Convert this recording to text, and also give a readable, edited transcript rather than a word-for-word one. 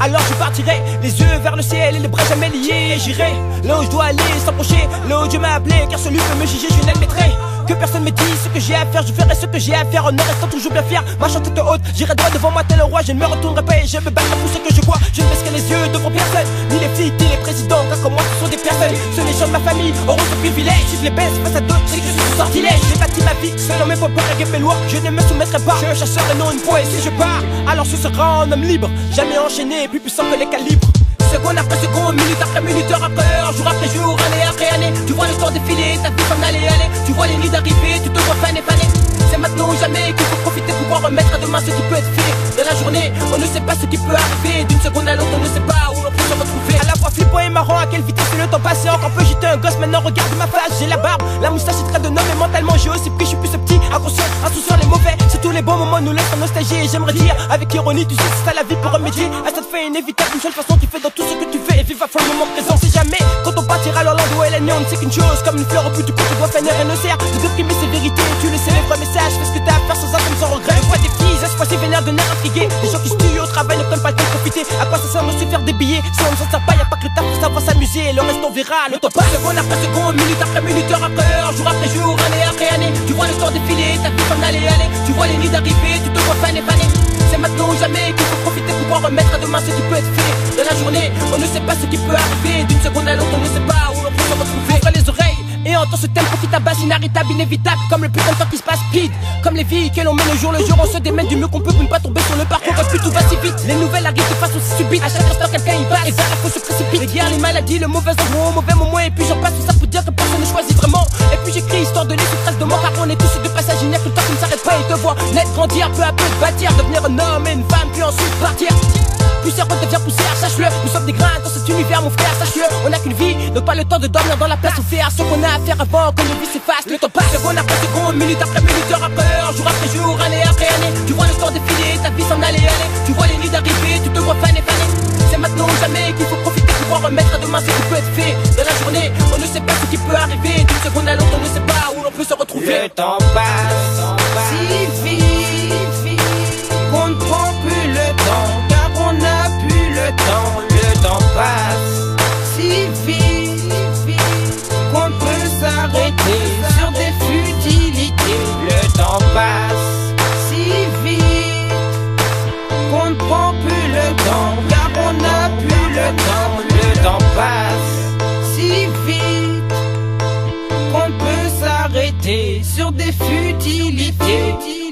Alors je partirai, les yeux vers le ciel et les bras jamais liés. J'irai là où je dois aller, s'approcher, là où Dieu m'a appelé. Car celui peut me juger, je n'admettrai que personne me dise ce que j'ai à faire. Je ferai ce que j'ai à faire en restant toujours bien fier. Marchant tête haute, j'irai droit devant moi tel le roi. Je ne me retournerai pas et je me battrai pour ce que je crois. Je ne baisserai les yeux devant personne, ni les flics, ni les présidents. Car comme moi ce sont des personnes, ceux les gens de ma famille auront ce privilège. Si je les baisse face à d'autres, c'est que je suis un sortilège. J'ai bâti ma vie, seul en mes propres règles et lois. Je ne me soumettrai pas, je suis un chasseur et non une proie. Et si je pars, alors ce sera un homme libre, jamais enchaîné, plus puissant que les calibres. Seconde après seconde, minute après minute, heure après heure, jour après jour, année après année. Tu vois le temps défiler, ta vie s'en aller. Tu vois les nuits d'arriver, tu te vois faner. C'est maintenant ou jamais qu'il faut profiter pour pouvoir remettre à demain ce qui peut être fait. Dans la journée, on ne sait pas ce qui peut arriver. D'une seconde à l'autre, on ne sait pas où l'on peut se retrouver. À la fois flippant et marrant, à quelle vitesse le temps passe. Encore peu j'étais un gosse, maintenant regarde ma face. J'ai la barbe, la moustache est très de homme. Et mentalement j'ai aussi pris, je suis plus ce petit, inconscient, insouciant, les mauvais. C'est tous les bons moments nous laissent en nostalgie. Et j'aimerais dire, avec ironie, tu sais c'est ça la vie pour remédier à cette fin inévitable. Une seule façon, tu fais dans tout ce que tu fais. Et vive à fond le moment présent, c'est jamais. Quand on partira l'Hollande où elle est née, on ne sait qu'une chose. Comme une fleur au bout du coup, tu dois finir et ne sert de déprimer ses vérités. Tu le sais, les vrais messages, fais ce que t'as à faire sans attendre, sans regret. Je vois des filles, à ce fois-ci vénère de nerfs intrigués. Des gens qui se tuent au travail, ne prennent pas le temps de profiter. À quoi ça sert de se faire des billets? Si on ne s'en sert pas, y'a pas que le taf pour savoir s'amuser. Le reste on verra, le temps passe seconde après seconde, minute après minute, heure après heure, jour après jour, année après année. Tu vois le temps défiler, ta vie s'en aller. Tu vois les nuits d'arriver, tu te vois faner. C'est maintenant ou jamais qu'il faut profiter pour pouvoir remettre à demain ce qui peut être fait. Dans la journée, on ne sait pas ce qui peut arriver. D'une seconde à l'autre, on ne sait pas où l'on peut se retrouver. Ouvre les oreilles et entends ce tempo qui tabasse, inarrêtable, inévitable. Comme le putain de temps qui se passe speed. Comme les vies que l'on mène au jour le jour, on se démène du mieux qu'on peut pour ne pas tomber sur le parcours. Et puis tout va si vite, les nouvelles arrivent de façon si subite. À chaque instant quelqu'un y va et vers la faute se précipite. Les guerres, les maladies, le mauvais endroit, au mauvais moment. Et puis j'en passe tout ça pour dire que personne ne choisit vraiment. Et puis j'écris histoire de laisser trace de mort. Car on est tous de passage, il n'y a que le temps qui ne s'arrête pas. Et te voir naître, grandir, peu à peu te bâtir, devenir un homme et une femme, puis ensuite partir. Poussière devient poussière, sache-le. Nous sommes des grains dans cet univers, mon frère, sache-le. On n'a qu'une vie, donc pas le temps de dormir dans la place. On fait à ce qu'on a à faire avant que nos vies s'effacent. Le temps passe, seconde après seconde, minute après minute, heure après heure, jour après jour, année après année. Tu vois le temps défiler, ta vie s'en aller. Tu vois les nuits d'arriver, tu te vois faner. C'est maintenant ou jamais qu'il faut profiter pour pouvoir remettre à demain ce qui peut être fait. Dans la journée, on ne sait pas ce qui peut arriver. D'une seconde à l'autre, on ne sait pas où l'on peut se retrouver. Le temps passe si vite qu'on ne prend plus le temps. On n'a plus le temps passe si vite qu'on peut s'arrêter sur des futilités. Le temps passe si vite qu'on ne prend plus le temps, car on n'a plus le temps. Le temps passe si vite qu'on peut s'arrêter sur des futilités.